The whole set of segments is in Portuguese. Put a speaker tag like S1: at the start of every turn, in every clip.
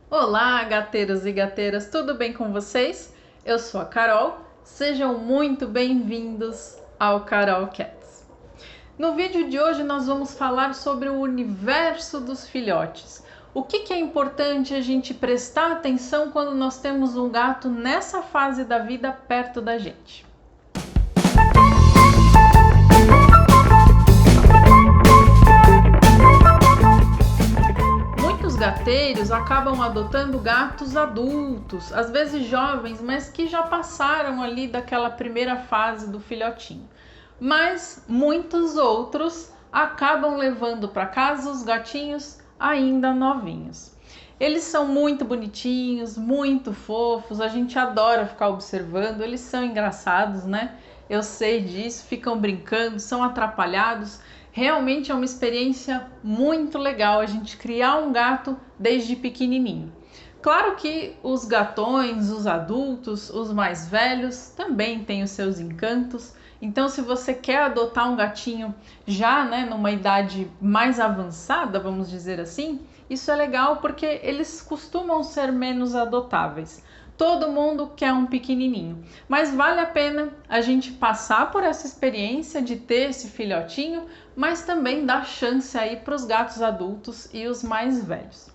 S1: Olá, gateiros e gateiras, tudo bem com vocês? Eu sou a Carol, sejam muito bem-vindos ao Carol Cats. No vídeo de hoje nós vamos falar sobre o universo dos filhotes. O que é importante a gente prestar atenção quando nós temos um gato nessa fase da vida perto da gente. Muitos gateiros acabam adotando gatos adultos, às vezes jovens, mas que já passaram ali daquela primeira fase do filhotinho. Mas muitos outros acabam levando para casa os gatinhos ainda novinhos. Eles são muito bonitinhos, muito fofos, a gente adora ficar observando, eles são engraçados, né? Eu sei disso, ficam brincando, são atrapalhados. Realmente é uma experiência muito legal a gente criar um gato desde pequenininho. Claro que os gatões, os adultos, os mais velhos também têm os seus encantos. Então, se você quer adotar um gatinho já, numa idade mais avançada, vamos dizer assim, isso é legal porque eles costumam ser menos adotáveis. Todo mundo quer um pequenininho, mas vale a pena a gente passar por essa experiência de ter esse filhotinho, mas também dar chance aí para os gatos adultos e os mais velhos.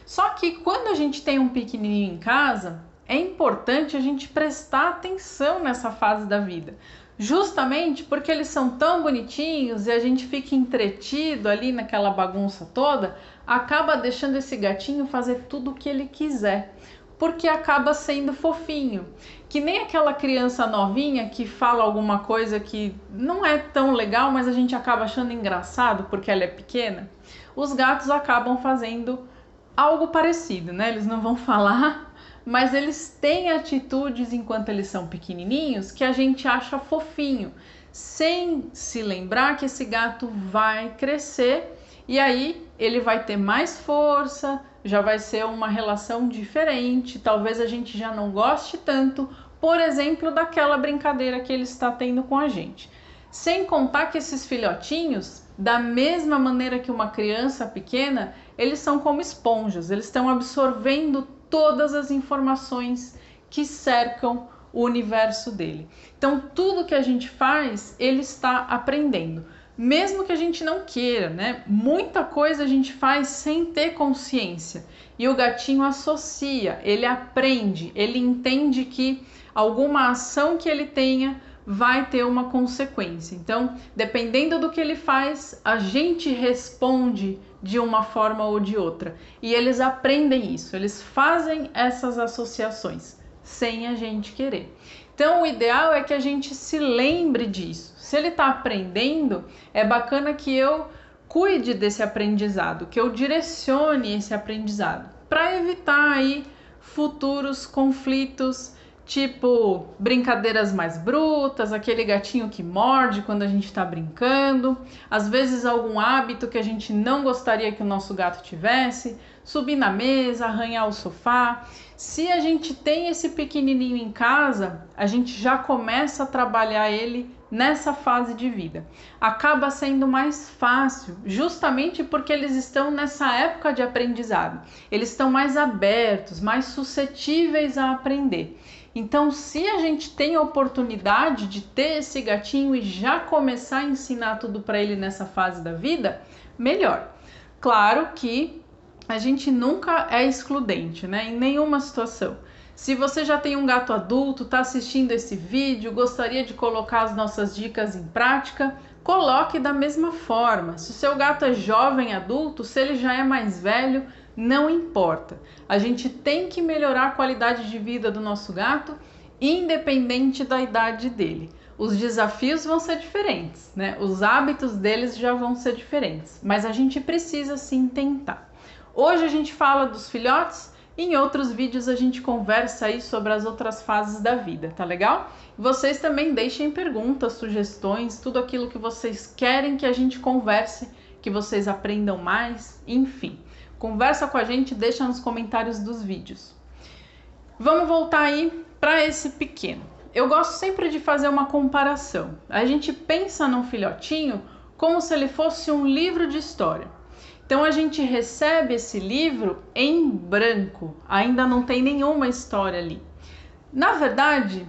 S1: Só que quando a gente tem um pequenininho em casa, é importante a gente prestar atenção nessa fase da vida. Justamente porque eles são tão bonitinhos e a gente fica entretido ali naquela bagunça toda, acaba deixando esse gatinho fazer tudo o que ele quiser, porque acaba sendo fofinho. Que nem aquela criança novinha que fala alguma coisa que não é tão legal, mas a gente acaba achando engraçado porque ela é pequena. Os gatos acabam fazendo algo parecido, né? Eles não vão falar, mas eles têm atitudes enquanto eles são pequenininhos que a gente acha fofinho, sem se lembrar que esse gato vai crescer e aí ele vai ter mais força, já vai ser uma relação diferente, talvez a gente já não goste tanto, por exemplo, daquela brincadeira que ele está tendo com a gente. Sem contar que esses filhotinhos, da mesma maneira que uma criança pequena, eles são como esponjas, eles estão absorvendo todas as informações que cercam o universo dele. Então, tudo que a gente faz, ele está aprendendo. Mesmo que a gente não queira, né? Muita coisa a gente faz sem ter consciência. E o gatinho associa, ele aprende, ele entende que alguma ação que ele tenha vai ter uma consequência. Então, dependendo do que ele faz, a gente responde de uma forma ou de outra. E eles aprendem isso, eles fazem essas associações sem a gente querer. Então, o ideal é que a gente se lembre disso. Se ele está aprendendo, é bacana que eu cuide desse aprendizado, que eu direcione esse aprendizado, para evitar aí futuros conflitos, tipo brincadeiras mais brutas, aquele gatinho que morde quando a gente está brincando, às vezes algum hábito que a gente não gostaria que o nosso gato tivesse, subir na mesa, arranhar o sofá. Se a gente tem esse pequenininho em casa, a gente já começa a trabalhar ele nessa fase de vida. Acaba sendo mais fácil, justamente porque eles estão nessa época de aprendizado. Eles estão mais abertos, mais suscetíveis a aprender. Então, se a gente tem a oportunidade de ter esse gatinho e já começar a ensinar tudo para ele nessa fase da vida, melhor. Claro que a gente nunca é excludente, né? Em nenhuma situação. Se você já tem um gato adulto, está assistindo esse vídeo, gostaria de colocar as nossas dicas em prática, coloque da mesma forma. Se o seu gato é jovem adulto, se ele já é mais velho, não importa. A gente tem que melhorar a qualidade de vida do nosso gato, independente da idade dele. Os desafios vão ser diferentes, né? Os hábitos deles já vão ser diferentes, mas a gente precisa sim tentar. Hoje a gente fala dos filhotes, em outros vídeos a gente conversa aí sobre as outras fases da vida, tá legal? Vocês também deixem perguntas, sugestões, tudo aquilo que vocês querem que a gente converse, que vocês aprendam mais, enfim. Conversa com a gente, deixa nos comentários dos vídeos. Vamos voltar aí para esse pequeno. Eu gosto sempre de fazer uma comparação. A gente pensa num filhotinho como se ele fosse um livro de história. Então a gente recebe esse livro em branco, ainda não tem nenhuma história ali. Na verdade,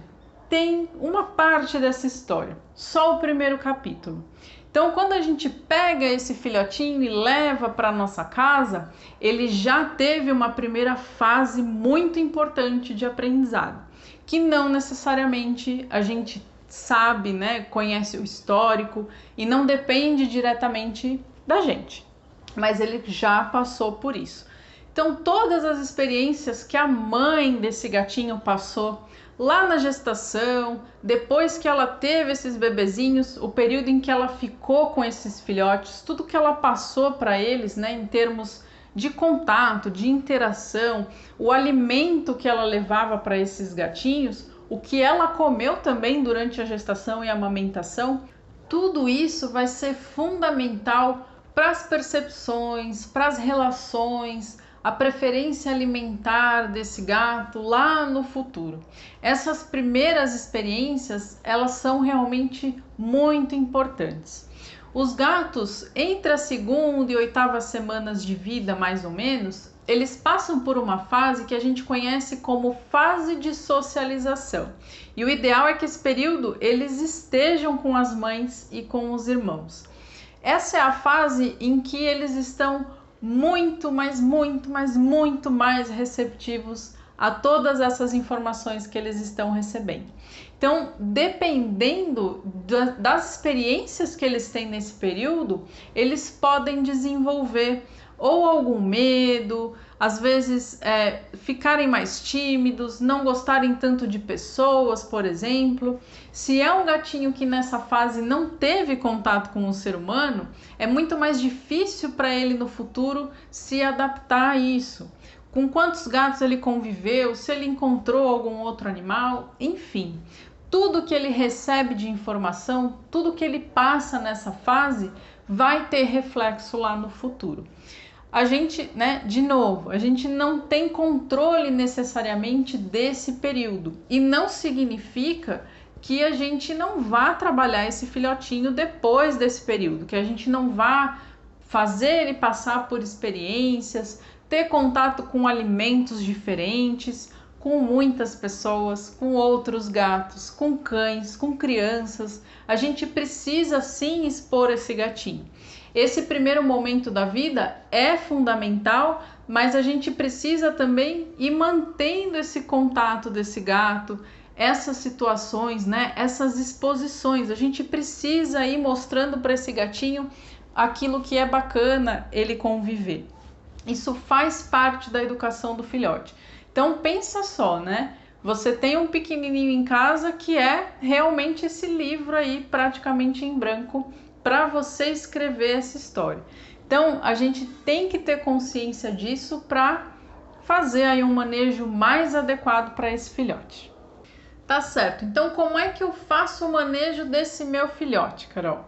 S1: tem uma parte dessa história, só o primeiro capítulo. Então, quando a gente pega esse filhotinho e leva para nossa casa, ele já teve uma primeira fase muito importante de aprendizado, que não necessariamente a gente sabe, né, conhece o histórico e não depende diretamente da gente, mas ele já passou por isso. Então, todas as experiências que a mãe desse gatinho passou lá na gestação, depois que ela teve esses bebezinhos, o período em que ela ficou com esses filhotes, tudo que ela passou para eles, né, em termos de contato, de interação, o alimento que ela levava para esses gatinhos, o que ela comeu também durante a gestação e a amamentação, tudo isso vai ser fundamental para as percepções, para as relações, a preferência alimentar desse gato lá no futuro. Essas primeiras experiências, elas são realmente muito importantes. Os gatos, entre a segunda e oitava semanas de vida, mais ou menos, eles passam por uma fase que a gente conhece como fase de socialização. E o ideal é que esse período eles estejam com as mães e com os irmãos. Essa é a fase em que eles estão muito mais receptivos a todas essas informações que eles estão recebendo. Então, dependendo das experiências que eles têm nesse período, eles podem desenvolver ou algum medo, às vezes ficarem mais tímidos, não gostarem tanto de pessoas, por exemplo. Se é um gatinho que nessa fase não teve contato com o ser humano, é muito mais difícil para ele no futuro se adaptar a isso. Com quantos gatos ele conviveu, se ele encontrou algum outro animal, enfim. Tudo que ele recebe de informação, tudo que ele passa nessa fase vai ter reflexo lá no futuro. A gente, de novo, a gente não tem controle necessariamente desse período e não significa que a gente não vá trabalhar esse filhotinho depois desse período, que a gente não vá fazer ele passar por experiências, ter contato com alimentos diferentes, com muitas pessoas, com outros gatos, com cães, com crianças. A gente precisa sim expor esse gatinho. Esse primeiro momento da vida é fundamental, mas a gente precisa também ir mantendo esse contato desse gato, essas situações, essas exposições. A gente precisa ir mostrando para esse gatinho aquilo que é bacana ele conviver. Isso faz parte da educação do filhote. Então pensa só, Você tem um pequenininho em casa que é realmente esse livro aí praticamente em branco para você escrever essa história. Então a gente tem que ter consciência disso para fazer aí um manejo mais adequado para esse filhote. Tá certo, então como é que eu faço o manejo desse meu filhote, Carol?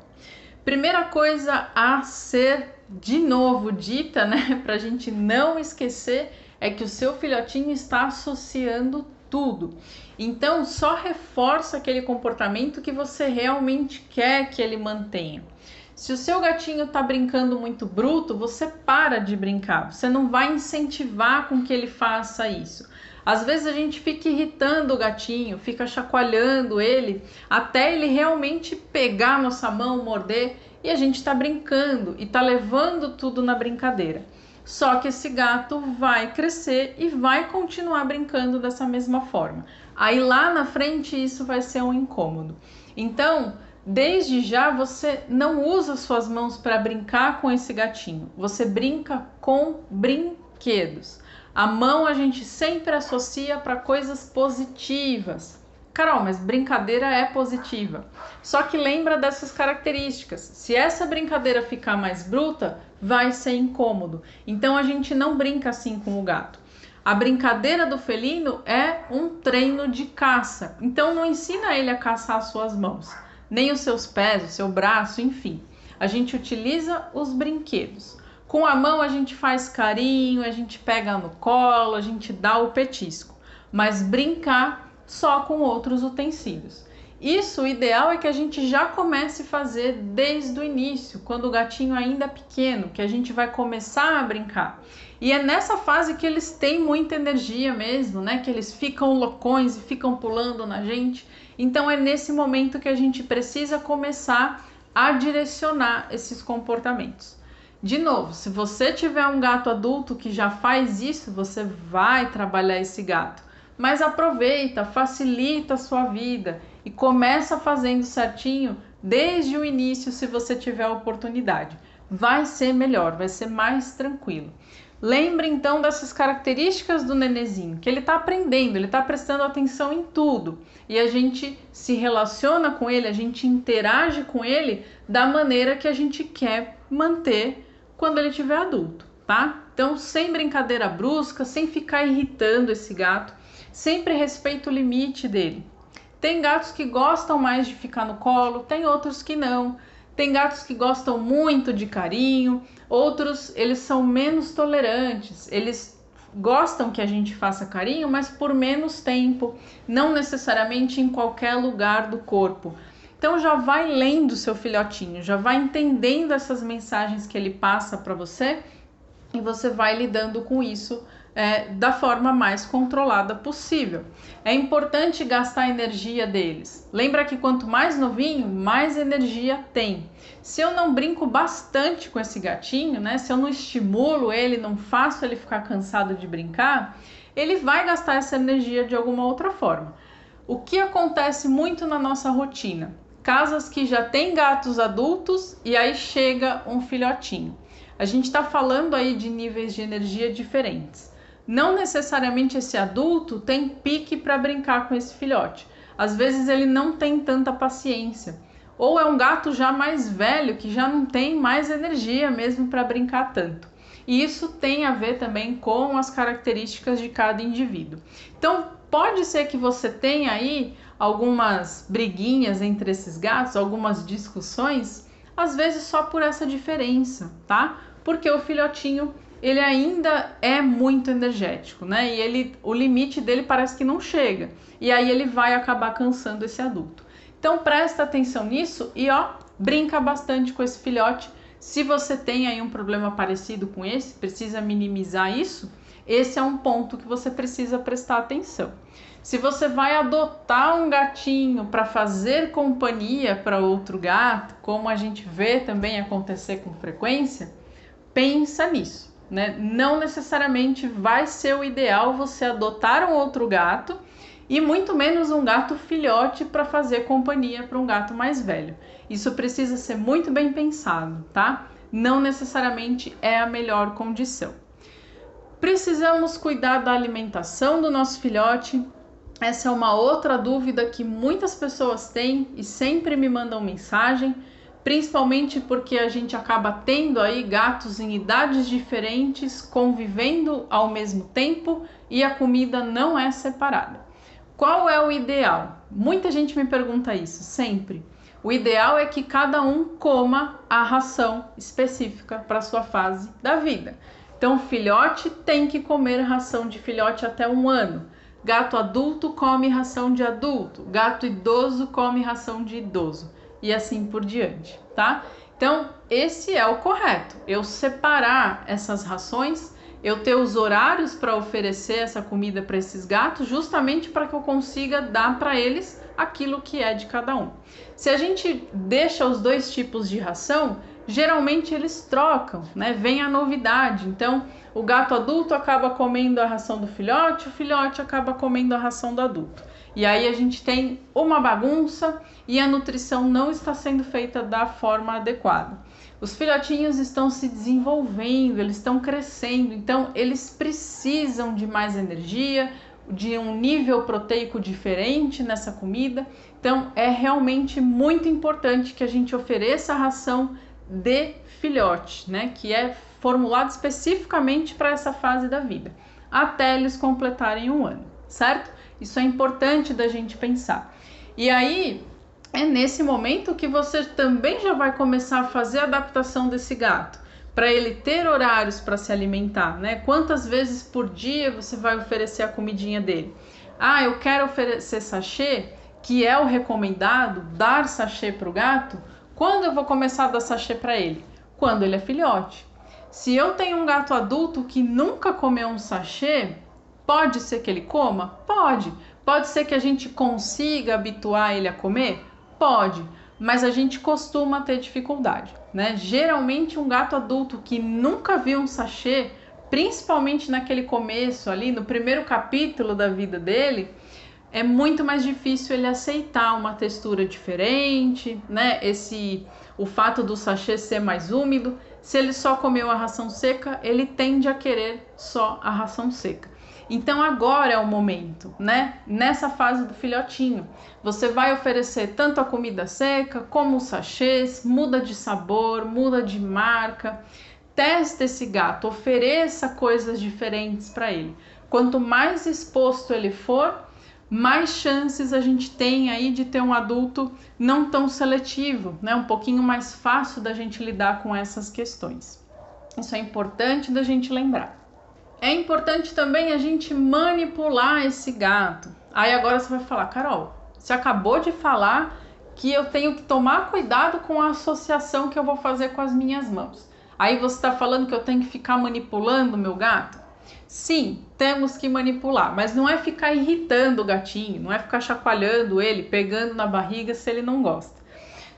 S1: Primeira coisa a ser de novo dita, para a gente não esquecer, é que o seu filhotinho está associando tudo. Então, só reforça aquele comportamento que você realmente quer que ele mantenha. Se o seu gatinho está brincando muito bruto, você para de brincar. Você não vai incentivar com que ele faça isso. Às vezes a gente fica irritando o gatinho, fica chacoalhando ele, até ele realmente pegar a nossa mão, morder, e a gente está brincando e está levando tudo na brincadeira. Só que esse gato vai crescer e vai continuar brincando dessa mesma forma. Aí lá na frente isso vai ser um incômodo. Então, desde já você não usa suas mãos para brincar com esse gatinho. Você brinca com brinquedos. A mão a gente sempre associa para coisas positivas. Carol, mas brincadeira é positiva. Só que lembra dessas características. Se essa brincadeira ficar mais bruta, vai ser incômodo. Então a gente não brinca assim com o gato. A brincadeira do felino é um treino de caça. Então não ensina ele a caçar as suas mãos, nem os seus pés, o seu braço, enfim. A gente utiliza os brinquedos. Com a mão a gente faz carinho, a gente pega no colo, a gente dá o petisco. Mas brincar só com outros utensílios. Isso, o ideal é que a gente já comece a fazer desde o início, quando o gatinho ainda é pequeno, que a gente vai começar a brincar. E é nessa fase que eles têm muita energia mesmo, né? Que eles ficam loucões e ficam pulando na gente. Então é nesse momento que a gente precisa começar a direcionar esses comportamentos. De novo, se você tiver um gato adulto que já faz isso, você vai trabalhar esse gato. Mas aproveita, facilita a sua vida e começa fazendo certinho desde o início, se você tiver a oportunidade. Vai ser melhor, vai ser mais tranquilo. Lembre então dessas características do nenezinho, que ele está aprendendo, ele está prestando atenção em tudo. E a gente se relaciona com ele, a gente interage com ele da maneira que a gente quer manter quando ele estiver adulto, tá? Então, sem brincadeira brusca, sem ficar irritando esse gato, sempre respeita o limite dele. Tem gatos que gostam mais de ficar no colo, tem outros que não. Tem gatos que gostam muito de carinho, outros eles são menos tolerantes, eles gostam que a gente faça carinho, mas por menos tempo, não necessariamente em qualquer lugar do corpo. Então já vai lendo seu filhotinho, já vai entendendo essas mensagens que ele passa para você e você vai lidando com isso da forma mais controlada possível. É importante gastar a energia deles. Lembra que quanto mais novinho, mais energia tem. Se eu não brinco bastante com esse gatinho, né? Se eu não estimulo ele, não faço ele ficar cansado de brincar, ele vai gastar essa energia de alguma outra forma. O que acontece muito na nossa rotina? Casas que já têm gatos adultos e aí chega um filhotinho. A gente está falando aí de níveis de energia diferentes. Não necessariamente esse adulto tem pique para brincar com esse filhote. Às vezes ele não tem tanta paciência. Ou é um gato já mais velho que já não tem mais energia mesmo para brincar tanto. E isso tem a ver também com as características de cada indivíduo. Então pode ser que você tenha aí algumas briguinhas entre esses gatos, algumas discussões, às vezes só por essa diferença, tá? Porque o filhotinho ele ainda é muito energético, né? E o limite dele parece que não chega. E aí ele vai acabar cansando esse adulto. Então presta atenção nisso e brinca bastante com esse filhote. Se você tem aí um problema parecido com esse, precisa minimizar isso, esse é um ponto que você precisa prestar atenção. Se você vai adotar um gatinho para fazer companhia para outro gato, como a gente vê também acontecer com frequência, pensa nisso. Né? Não necessariamente vai ser o ideal você adotar um outro gato e muito menos um gato filhote para fazer companhia para um gato mais velho. Isso precisa ser muito bem pensado, tá? Não necessariamente é a melhor condição. Precisamos cuidar da alimentação do nosso filhote. Essa é uma outra dúvida que muitas pessoas têm e sempre me mandam mensagem. Principalmente porque a gente acaba tendo aí gatos em idades diferentes convivendo ao mesmo tempo e a comida não é separada. Qual é o ideal? Muita gente me pergunta isso sempre. O ideal é que cada um coma a ração específica para a sua fase da vida. Então, filhote tem que comer ração de filhote até 1 ano. Gato adulto come ração de adulto. Gato idoso come ração de idoso. E assim por diante, tá? Então, esse é o correto. Eu separar essas rações, eu ter os horários para oferecer essa comida para esses gatos, justamente para que eu consiga dar para eles aquilo que é de cada um. Se a gente deixa os dois tipos de ração, geralmente eles trocam, né? Vem a novidade. Então, o gato adulto acaba comendo a ração do filhote, o filhote acaba comendo a ração do adulto. E aí a gente tem uma bagunça e a nutrição não está sendo feita da forma adequada. Os filhotinhos estão se desenvolvendo, eles estão crescendo, então eles precisam de mais energia, de um nível proteico diferente nessa comida. Então é realmente muito importante que a gente ofereça a ração de filhote, né, que é formulado especificamente para essa fase da vida, até eles completarem 1 ano, certo? Isso é importante da gente pensar. E aí, é nesse momento que você também já vai começar a fazer a adaptação desse gato, para ele ter horários para se alimentar, né? Quantas vezes por dia você vai oferecer a comidinha dele? Ah, eu quero oferecer sachê, que é o recomendado dar sachê para o gato, quando eu vou começar a dar sachê para ele? Quando ele é filhote. Se eu tenho um gato adulto que nunca comeu um sachê, pode ser que ele coma? Pode. Pode ser que a gente consiga habituar ele a comer? Pode. Mas a gente costuma ter dificuldade, né? Geralmente um gato adulto que nunca viu um sachê, principalmente naquele começo ali, no primeiro capítulo da vida dele, é muito mais difícil ele aceitar uma textura diferente, né? O fato do sachê ser mais úmido. Se ele só comeu a ração seca, ele tende a querer só a ração seca. Então agora é o momento, né? Nessa fase do filhotinho, você vai oferecer tanto a comida seca como os sachês, muda de sabor, muda de marca. Testa esse gato, ofereça coisas diferentes para ele. Quanto mais exposto ele for, mais chances a gente tem aí de ter um adulto não tão seletivo, né? Um pouquinho mais fácil da gente lidar com essas questões. Isso é importante da gente lembrar. É importante também a gente manipular esse gato. Aí agora você vai falar, Carol, você acabou de falar que eu tenho que tomar cuidado com a associação que eu vou fazer com as minhas mãos. Aí você está falando que eu tenho que ficar manipulando o meu gato? Sim, temos que manipular, mas não é ficar irritando o gatinho, não é ficar chacoalhando ele, pegando na barriga se ele não gosta.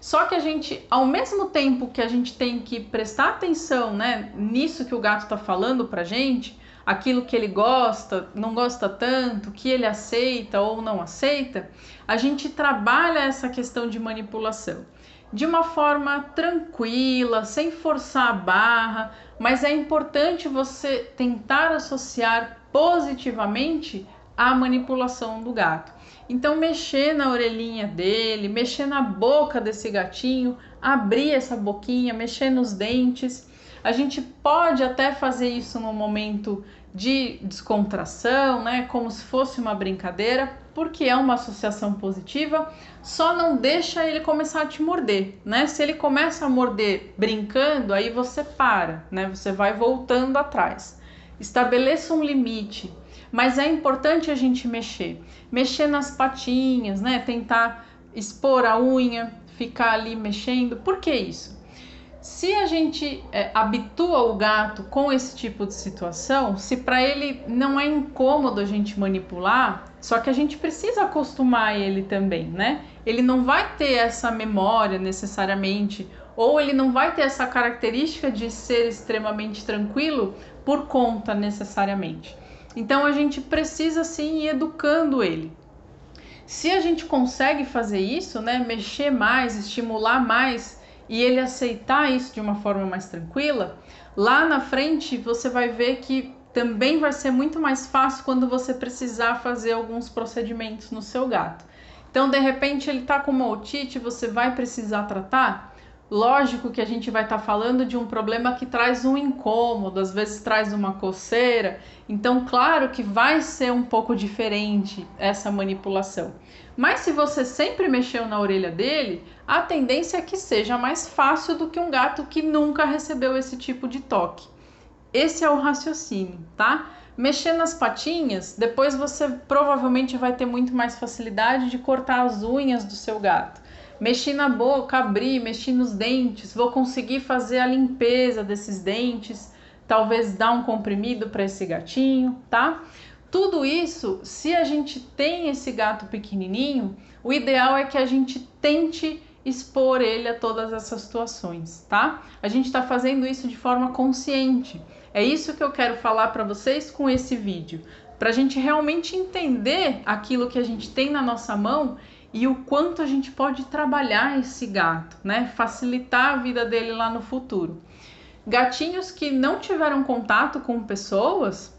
S1: Só que a gente, ao mesmo tempo que a gente tem que prestar atenção, né, nisso que o gato está falando pra gente, aquilo que ele gosta, não gosta tanto, que ele aceita ou não aceita, a gente trabalha essa questão de manipulação de uma forma tranquila, sem forçar a barra, mas é importante você tentar associar positivamente a manipulação do gato. Então, mexer na orelhinha dele, mexer na boca desse gatinho, abrir essa boquinha, mexer nos dentes. A gente pode até fazer isso num momento de descontração, né? Como se fosse uma brincadeira, porque é uma associação positiva, só não deixa ele começar a te morder, né? Se ele começa a morder brincando, aí você para, né? Você vai voltando atrás. Estabeleça um limite, mas é importante a gente mexer nas patinhas, né? Tentar expor a unha, ficar ali mexendo. Por que isso? Se a gente habitua o gato com esse tipo de situação, se para ele não é incômodo a gente manipular, só que a gente precisa acostumar ele também, né? Ele não vai ter essa memória necessariamente, ou ele não vai ter essa característica de ser extremamente tranquilo por conta necessariamente. Então a gente precisa sim ir educando ele. Se a gente consegue fazer isso, né, mexer mais, estimular mais, e ele aceitar isso de uma forma mais tranquila, lá na frente você vai ver que também vai ser muito mais fácil quando você precisar fazer alguns procedimentos no seu gato. Então, de repente, ele está com uma otite, você vai precisar tratar? Lógico que a gente vai estar falando de um problema que traz um incômodo, às vezes traz uma coceira. Então, claro que vai ser um pouco diferente essa manipulação. Mas se você sempre mexeu na orelha dele, a tendência é que seja mais fácil do que um gato que nunca recebeu esse tipo de toque. Esse é o raciocínio, tá? Mexer nas patinhas, depois você provavelmente vai ter muito mais facilidade de cortar as unhas do seu gato. Mexi na boca, abri, mexi nos dentes, vou conseguir fazer a limpeza desses dentes, talvez dar um comprimido para esse gatinho, tá? Tudo isso, se a gente tem esse gato pequenininho, o ideal é que a gente tente expor ele a todas essas situações, tá? A gente está fazendo isso de forma consciente. É isso que eu quero falar para vocês com esse vídeo, para a gente realmente entender aquilo que a gente tem na nossa mão e o quanto a gente pode trabalhar esse gato, né? Facilitar a vida dele lá no futuro. Gatinhos que não tiveram contato com pessoas,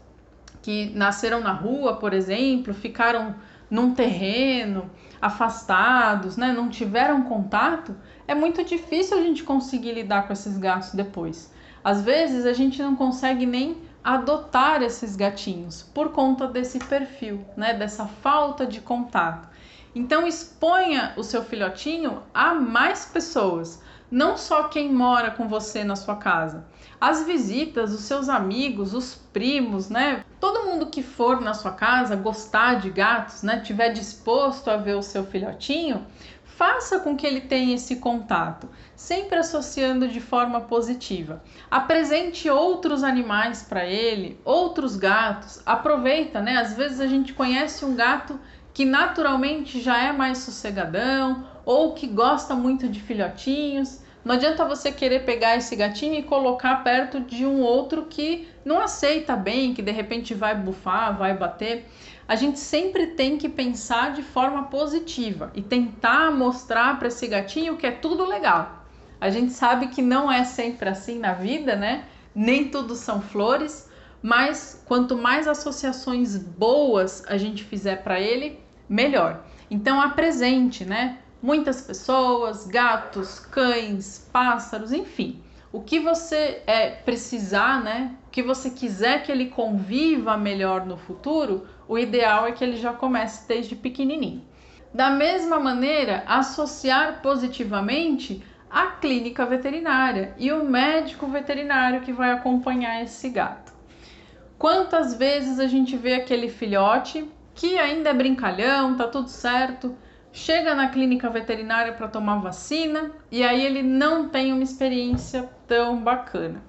S1: que nasceram na rua, por exemplo, ficaram num terreno, afastados, né? Não tiveram contato, é muito difícil a gente conseguir lidar com esses gatos depois. Às vezes a gente não consegue nem adotar esses gatinhos por conta desse perfil, né? Dessa falta de contato. Então exponha o seu filhotinho a mais pessoas, não só quem mora com você na sua casa. As visitas, os seus amigos, os primos, né? Todo mundo que for na sua casa gostar de gatos, né, tiver disposto a ver o seu filhotinho, faça com que ele tenha esse contato, sempre associando de forma positiva. Apresente outros animais para ele, outros gatos. Aproveita, né? Às vezes a gente conhece um gato que naturalmente já é mais sossegadão ou que gosta muito de filhotinhos. Não adianta você querer pegar esse gatinho e colocar perto de um outro que não aceita bem, que de repente vai bufar, vai bater. A gente sempre tem que pensar de forma positiva e tentar mostrar para esse gatinho que é tudo legal. A gente sabe que não é sempre assim na vida, né? Nem tudo são flores, mas quanto mais associações boas a gente fizer para ele, melhor. Então apresente, né? Muitas pessoas, gatos, cães, pássaros, enfim. O que você precisar, né? O que você quiser que ele conviva melhor no futuro, o ideal é que ele já comece desde pequenininho. Da mesma maneira, associar positivamente a clínica veterinária e o médico veterinário que vai acompanhar esse gato. Quantas vezes a gente vê aquele filhote que ainda é brincalhão, tá tudo certo, chega na clínica veterinária para tomar vacina e aí ele não tem uma experiência tão bacana.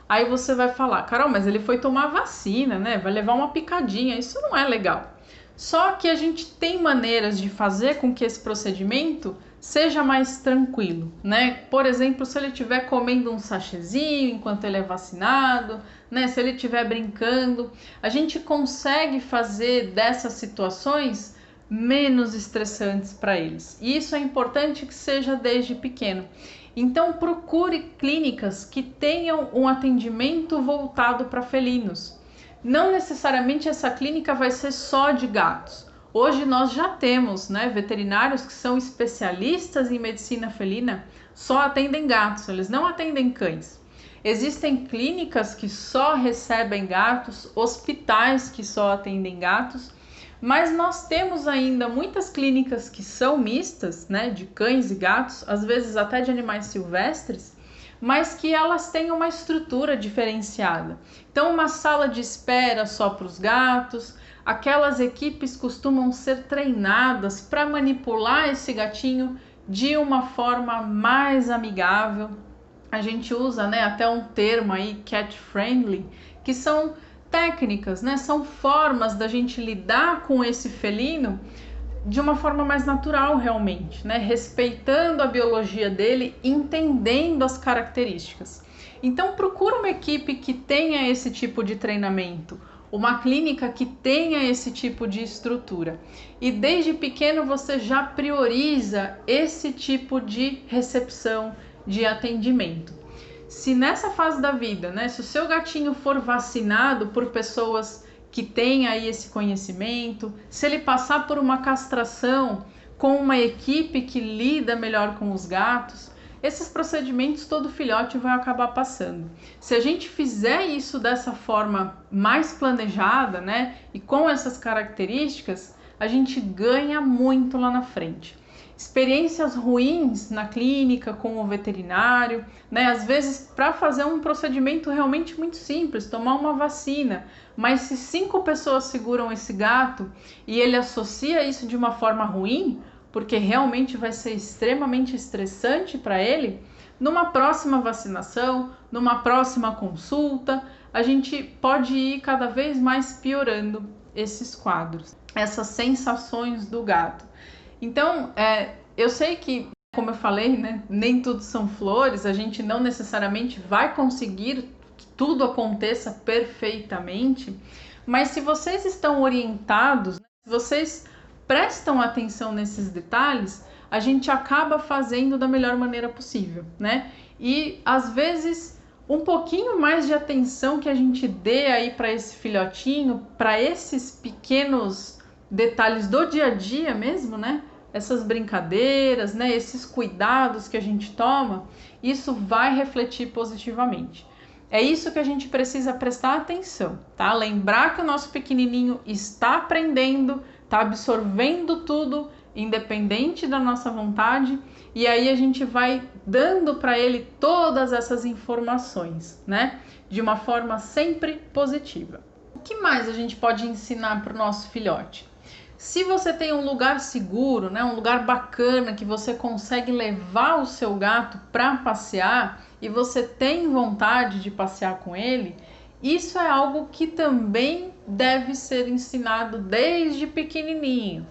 S1: Aí você vai falar, Carol, mas ele foi tomar vacina, né? Vai levar uma picadinha, isso não é legal. Só que a gente tem maneiras de fazer com que esse procedimento seja mais tranquilo, né? Por exemplo, se ele estiver comendo um sachêzinho enquanto ele é vacinado, né? Se ele estiver brincando, a gente consegue fazer dessas situações menos estressantes para eles. E isso é importante que seja desde pequeno. Então procure clínicas que tenham um atendimento voltado para felinos. Não necessariamente essa clínica vai ser só de gatos. Hoje nós já temos, né, veterinários que são especialistas em medicina felina, só atendem gatos, eles não atendem cães. Existem clínicas que só recebem gatos, hospitais que só atendem gatos, mas nós temos ainda muitas clínicas que são mistas, né, de cães e gatos, às vezes até de animais silvestres, mas que elas têm uma estrutura diferenciada. Então, uma sala de espera só para os gatos, aquelas equipes costumam ser treinadas para manipular esse gatinho de uma forma mais amigável. A gente usa, né, até um termo aí, cat friendly, que são técnicas, né? São formas da gente lidar com esse felino de uma forma mais natural realmente, né? Respeitando a biologia dele, entendendo as características. Então procura uma equipe que tenha esse tipo de treinamento, uma clínica que tenha esse tipo de estrutura. E desde pequeno você já prioriza esse tipo de recepção, de atendimento. Se nessa fase da vida, né, se o seu gatinho for vacinado por pessoas que têm aí esse conhecimento, se ele passar por uma castração com uma equipe que lida melhor com os gatos, esses procedimentos todo filhote vai acabar passando. Se a gente fizer isso dessa forma mais planejada, né, e com essas características, a gente ganha muito lá na frente. Experiências ruins na clínica com o veterinário, né? Às vezes para fazer um procedimento realmente muito simples, tomar uma vacina, mas se 5 pessoas seguram esse gato e ele associa isso de uma forma ruim, porque realmente vai ser extremamente estressante para ele, numa próxima vacinação, numa próxima consulta, a gente pode ir cada vez mais piorando esses quadros, essas sensações do gato. Então, eu sei que, como eu falei, né, nem tudo são flores, a gente não necessariamente vai conseguir que tudo aconteça perfeitamente, mas se vocês estão orientados, né, se vocês prestam atenção nesses detalhes, a gente acaba fazendo da melhor maneira possível, né? E, às vezes, um pouquinho mais de atenção que a gente dê aí para esse filhotinho, para esses pequenos detalhes do dia a dia mesmo, né? Essas brincadeiras, né? Esses cuidados que a gente toma, isso vai refletir positivamente. É isso que a gente precisa prestar atenção, tá? Lembrar que o nosso pequenininho está aprendendo, está absorvendo tudo, independente da nossa vontade, e aí a gente vai dando para ele todas essas informações, né? De uma forma sempre positiva. que mais a gente pode ensinar para o nosso filhote? Se você tem um lugar seguro, né, um lugar bacana que você consegue levar o seu gato para passear e você tem vontade de passear com ele, isso é algo que também deve ser ensinado desde pequenininho.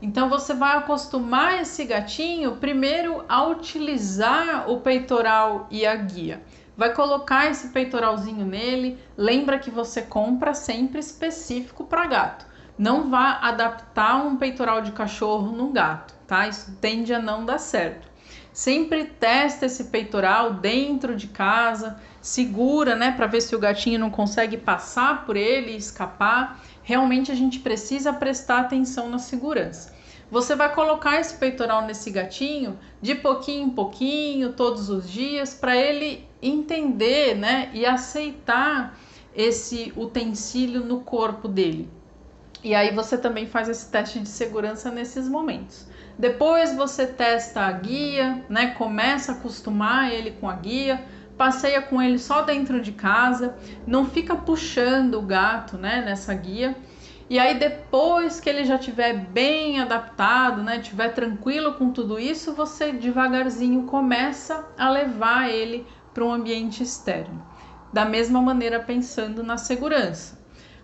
S1: Então você vai acostumar esse gatinho primeiro a utilizar o peitoral e a guia. Vai colocar esse peitoralzinho nele, lembra que você compra sempre específico para gato. Não vá adaptar um peitoral de cachorro no gato, tá? Isso tende a não dar certo. Sempre testa esse peitoral dentro de casa, segura, né, para ver se o gatinho não consegue passar por ele e escapar. Realmente a gente precisa prestar atenção na segurança. Você vai colocar esse peitoral nesse gatinho de pouquinho em pouquinho, todos os dias, para ele entender, né, e aceitar esse utensílio no corpo dele. E aí você também faz esse teste de segurança nesses momentos. Depois você testa a guia, né? Começa a acostumar ele com a guia, passeia com ele só dentro de casa, não fica puxando o gato, né, nessa guia. E aí depois que ele já estiver bem adaptado, né, estiver tranquilo com tudo isso, você devagarzinho começa a levar ele para um ambiente externo. Da mesma maneira pensando na segurança.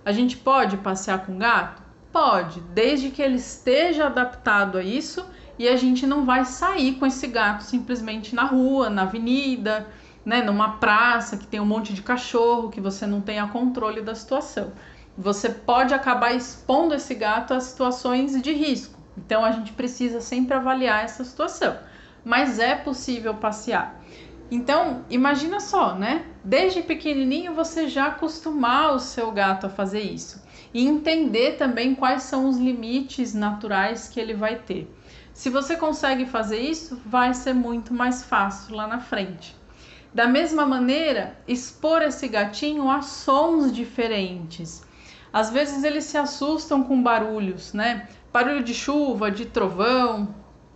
S1: A gente pode passear com o gato? Pode, desde que ele esteja adaptado a isso e a gente não vai sair com esse gato simplesmente na rua, na avenida, né, numa praça que tem um monte de cachorro, que você não tenha controle da situação. Você pode acabar expondo esse gato a situações de risco. Então a gente precisa sempre avaliar essa situação. Mas é possível passear. Então, imagina só, né? Desde pequenininho você já acostumar o seu gato a fazer isso e entender também quais são os limites naturais que ele vai ter. Se você consegue fazer isso, vai ser muito mais fácil lá na frente. Da mesma maneira, expor esse gatinho a sons diferentes. Às vezes eles se assustam com barulhos, né? Barulho de chuva, de trovão,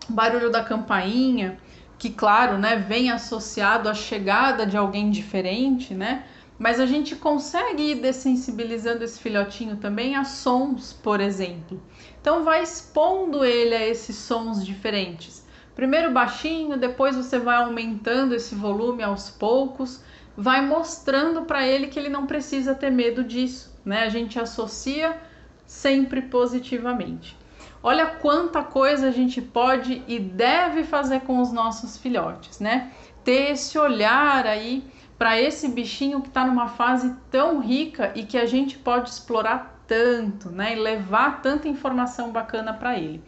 S1: barulho da campainha, que claro, né, vem associado à chegada de alguém diferente, né? Mas a gente consegue ir dessensibilizando esse filhotinho também a sons, por exemplo. Então vai expondo ele a esses sons diferentes. Primeiro baixinho, depois você vai aumentando esse volume aos poucos, vai mostrando para ele que ele não precisa ter medo disso, né? A gente associa sempre positivamente. Olha quanta coisa a gente pode e deve fazer com os nossos filhotes, né? Ter esse olhar aí para esse bichinho que está numa fase tão rica e que a gente pode explorar tanto, né? E levar tanta informação bacana para ele.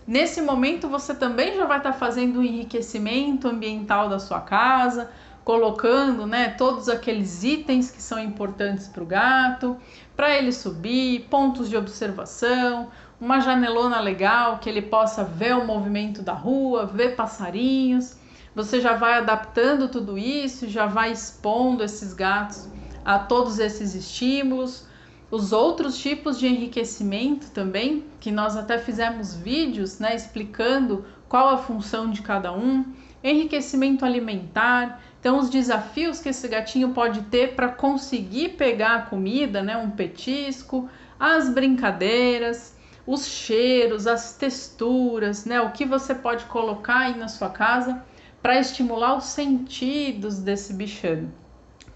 S1: Nesse momento você também já vai estar fazendo um enriquecimento ambiental da sua casa, colocando, né, todos aqueles itens que são importantes para o gato, para ele subir, pontos de observação, uma janelona legal que ele possa ver o movimento da rua, ver passarinhos. Você já vai adaptando tudo isso, já vai expondo esses gatos a todos esses estímulos. Os outros tipos de enriquecimento também, que nós até fizemos vídeos, né, explicando qual a função de cada um. Enriquecimento alimentar, então os desafios que esse gatinho pode ter para conseguir pegar a comida, né, um petisco, as brincadeiras, os cheiros, as texturas, né, o que você pode colocar aí na sua casa para estimular os sentidos desse bichano.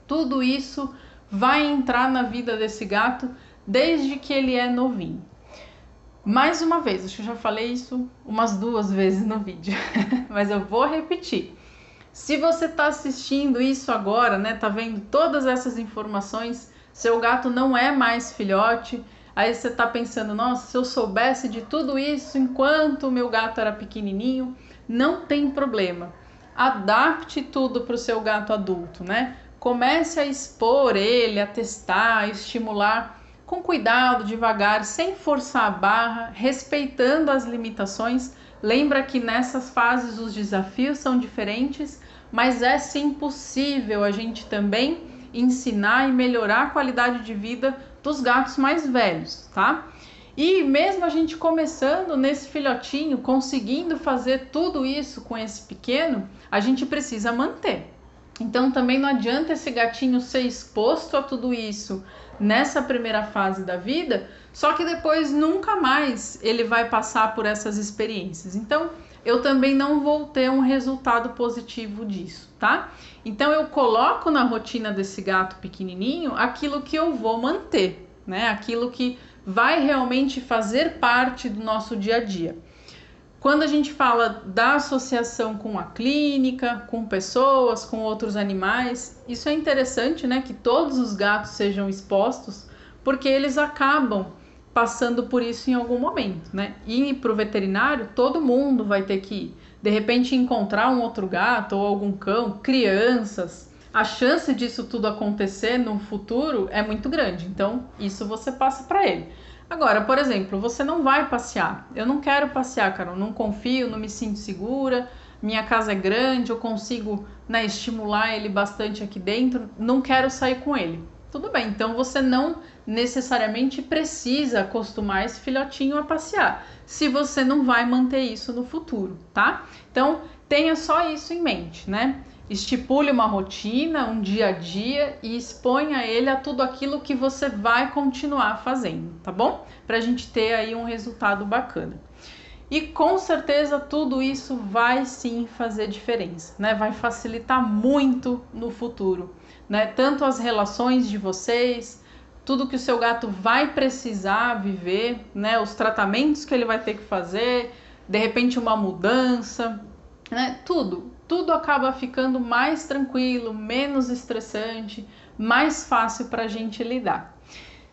S1: Tudo isso vai entrar na vida desse gato desde que ele é novinho. Mais uma vez, acho que eu já falei isso umas 2 vezes no vídeo, mas eu vou repetir. Se você está assistindo isso agora, né, tá vendo todas essas informações, seu gato não é mais filhote, aí você está pensando, nossa, se eu soubesse de tudo isso enquanto o meu gato era pequenininho, não tem problema. Adapte tudo para o seu gato adulto, né? Comece a expor ele, a testar, a estimular com cuidado, devagar, sem forçar a barra, respeitando as limitações. Lembra que nessas fases os desafios são diferentes, mas é sim possível a gente também ensinar e melhorar a qualidade de vida dos gatos mais velhos, tá? E mesmo a gente começando nesse filhotinho, conseguindo fazer tudo isso com esse pequeno, a gente precisa manter. Então também não adianta esse gatinho ser exposto a tudo isso nessa primeira fase da vida, só que depois nunca mais ele vai passar por essas experiências. Então eu também não vou ter um resultado positivo disso, tá? Então eu coloco na rotina desse gato pequenininho aquilo que eu vou manter, né? Aquilo que vai realmente fazer parte do nosso dia a dia. Quando a gente fala da associação com a clínica, com pessoas, com outros animais, isso é interessante, né? Que todos os gatos sejam expostos, porque eles acabam passando por isso em algum momento, né? Ir para o veterinário, todo mundo vai ter que ir. De repente encontrar um outro gato ou algum cão, crianças. A chance disso tudo acontecer no futuro é muito grande, então isso você passa para ele. Agora, por exemplo, você não vai passear. Eu não quero passear, Carol, não confio, não me sinto segura, minha casa é grande, eu consigo, né, estimular ele bastante aqui dentro, não quero sair com ele. Tudo bem, então você não necessariamente precisa acostumar esse filhotinho a passear, se você não vai manter isso no futuro, tá? Então, tenha só isso em mente, né? Estipule uma rotina, um dia a dia e exponha ele a tudo aquilo que você vai continuar fazendo, tá bom? Pra gente ter aí um resultado bacana. E com certeza tudo isso vai sim fazer diferença, né? Vai facilitar muito no futuro, né? Tanto as relações de vocês, tudo que o seu gato vai precisar viver, né? Os tratamentos que ele vai ter que fazer, de repente uma mudança, né? Tudo acaba ficando mais tranquilo, menos estressante, mais fácil para a gente lidar.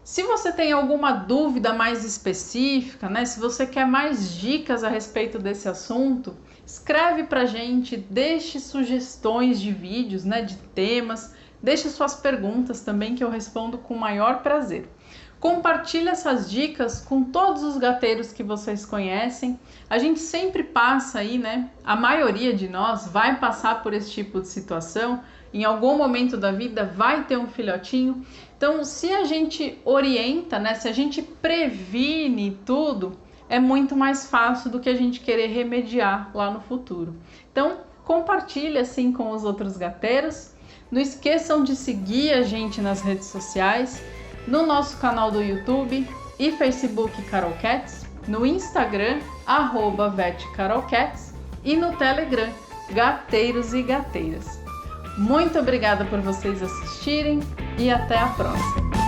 S1: Se você tem alguma dúvida mais específica, né? Se você quer mais dicas a respeito desse assunto, escreve para a gente, deixe sugestões de vídeos, né? De temas, deixe suas perguntas também que eu respondo com o maior prazer. Compartilhe essas dicas com todos os gateiros que vocês conhecem. A gente sempre passa aí, né? A maioria de nós vai passar por esse tipo de situação. Em algum momento da vida vai ter um filhotinho. Então, se a gente orienta, né? Se a gente previne tudo, é muito mais fácil do que a gente querer remediar lá no futuro. Então, compartilhe assim com os outros gateiros. Não esqueçam de seguir a gente nas redes sociais, no nosso canal do YouTube e Facebook Carol Cats, no Instagram @vetcarolcats e no Telegram Gateiros e Gateiras. Muito obrigada por vocês assistirem e até a próxima!